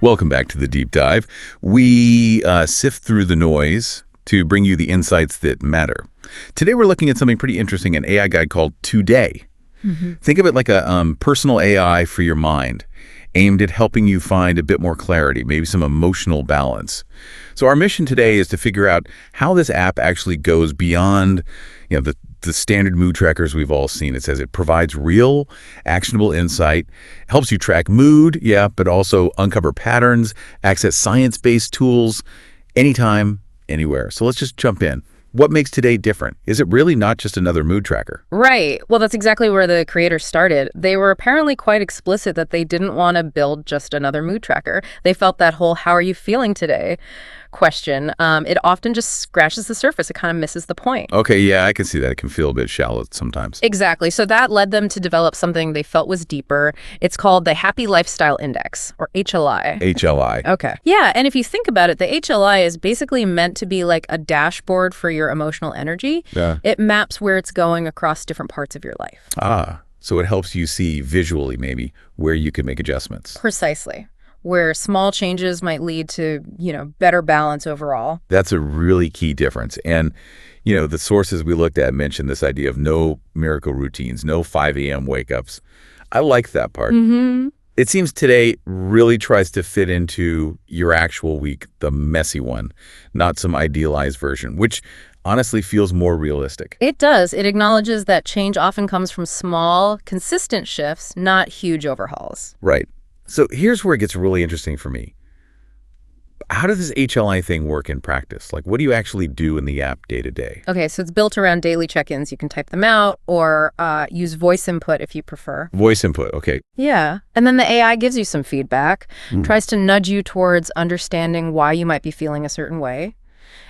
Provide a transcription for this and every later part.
Welcome back to the deep dive. We sift through the noise to bring you the insights that matter. Today we're looking at something pretty interesting, an AI guide called Todai. Think of it like a personal AI for your mind, aimed at helping you find a bit more clarity, maybe some emotional balance. So our mission today is to figure out how this app actually goes beyond, the standard mood trackers we've all seen. It says it provides real, actionable insight, helps you track mood, but also uncover patterns, access science-based tools, anytime, anywhere. So let's just jump in. What makes Today different? Is it really not just another mood tracker? Right. Well, that's exactly where the creators started. They were apparently quite explicit that they didn't want to build just another mood tracker. They felt that whole "how are you feeling today?" question, it often just scratches the surface. It kind of misses the point. Okay, yeah, I can see that. It can feel a bit shallow sometimes. Exactly. So that led them to develop something they felt was deeper. It's called the Happy Lifestyle Index, or HLI. HLI. Okay. Yeah, and if you think about it, the HLI is basically meant to be like a dashboard for your emotional energy. Yeah. It maps where it's going across different parts of your life. So it helps you see visually maybe where you can make adjustments. Precisely. Where small changes might lead to, better balance overall. That's a really key difference. And, the sources we looked at mentioned this idea of no miracle routines, no 5 a.m. wake-ups. I like that part. It seems Today really tries to fit into your actual week, the messy one, not some idealized version, which honestly feels more realistic. It does. It acknowledges that change often comes from small, consistent shifts, not huge overhauls. Right. So here's where it gets really interesting for me. How does this HLI thing work in practice? Like, what do you actually do in the app day to day? Okay, so it's built around daily check-ins. You can type them out or use voice input if you prefer. Voice input, okay. Yeah, and then the AI gives you some feedback, tries to nudge you towards understanding why you might be feeling a certain way.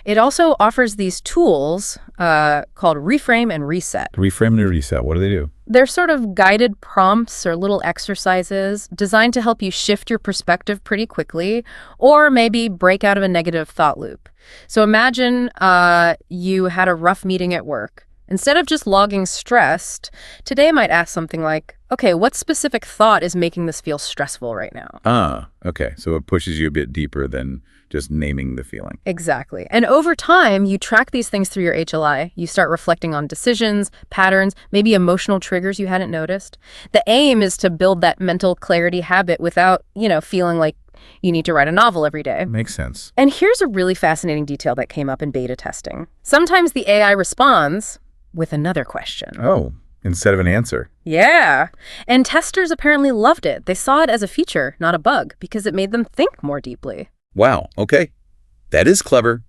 It also offers these tools called Reframe and Reset. Reframe and Reset, what do they do? They're sort of guided prompts or little exercises designed to help you shift your perspective pretty quickly or maybe break out of a negative thought loop. So imagine you had a rough meeting at work. Instead of just logging stressed, Today might ask something like, okay, what specific thought is making this feel stressful right now? Okay. So it pushes you a bit deeper than just naming the feeling. Exactly. And over time, you track these things through your HLI. You start reflecting on decisions, patterns, maybe emotional triggers you hadn't noticed. The aim is to build that mental clarity habit without, feeling like you need to write a novel every day. Makes sense. And here's a really fascinating detail that came up in beta testing. Sometimes the AI responds with another question. Oh, instead of an answer. Yeah. And testers apparently loved it. They saw it as a feature, not a bug, because it made them think more deeply. Wow. Okay. That is clever.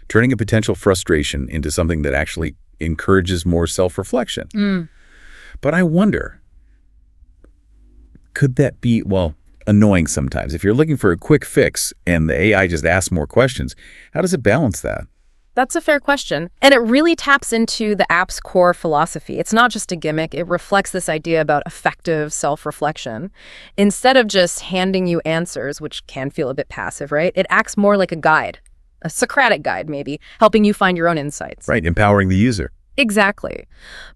Turning a potential frustration into something that actually encourages more self-reflection. But I wonder, could that be, annoying sometimes? If you're looking for a quick fix and the AI just asks more questions, how does it balance that? That's a fair question. And it really taps into the app's core philosophy. It's not just a gimmick. It reflects this idea about effective self-reflection. Instead of just handing you answers, which can feel a bit passive, right? It acts more like a guide, a Socratic guide maybe, helping you find your own insights. Right, empowering the user. Exactly.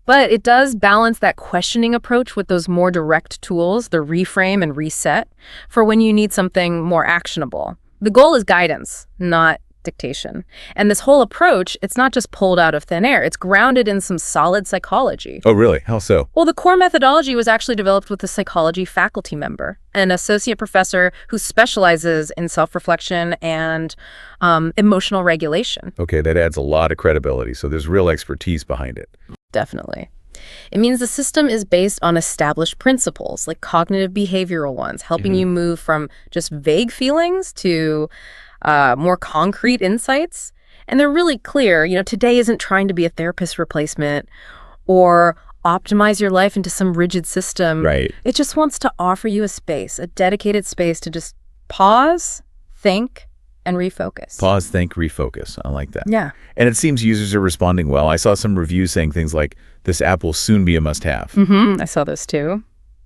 But it does balance that questioning approach with those more direct tools, the Reframe and Reset, for when you need something more actionable. The goal is guidance, not dictation. And this whole approach, it's not just pulled out of thin air. It's grounded in some solid psychology. Oh, really? How so? Well, the core methodology was actually developed with a psychology faculty member, an associate professor who specializes in self-reflection and emotional regulation. Okay, that adds a lot of credibility. So there's real expertise behind it. Definitely. It means the system is based on established principles, like cognitive behavioral ones, helping you move from just vague feelings to more concrete insights. And they're really clear. Today isn't trying to be a therapist replacement or optimize your life into some rigid system. Right. It just wants to offer you a space, a dedicated space to just pause, think, and refocus. Pause, think, refocus. I like that. Yeah. And it seems users are responding well. I saw some reviews saying things like, this app will soon be a must-have. I saw those too.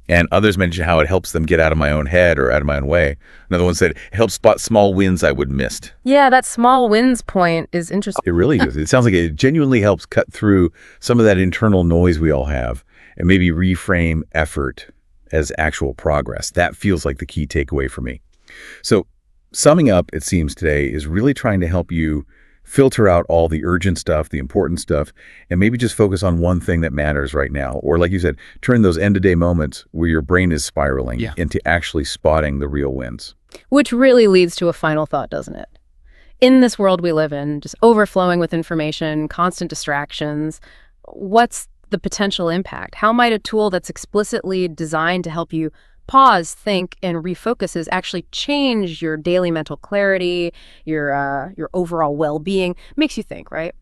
And others mentioned how it helps them get out of my own head or out of my own way. Another one said, it helps spot small wins I would missed. Yeah, that small wins point is interesting. It really is. It sounds like it genuinely helps cut through some of that internal noise we all have and maybe reframe effort as actual progress. That feels like the key takeaway for me. So summing up, it seems today, is really trying to help you filter out all the urgent stuff, the important stuff, and maybe just focus on one thing that matters right now. Or like you said, turn those end-of-day moments where your brain is spiraling into actually spotting the real wins. Which really leads to a final thought, doesn't it? In this world we live in, just overflowing with information, constant distractions, what's the potential impact? How might a tool that's explicitly designed to help you pause, think, and refocus actually change your daily mental clarity, your overall well-being? Makes you think, right?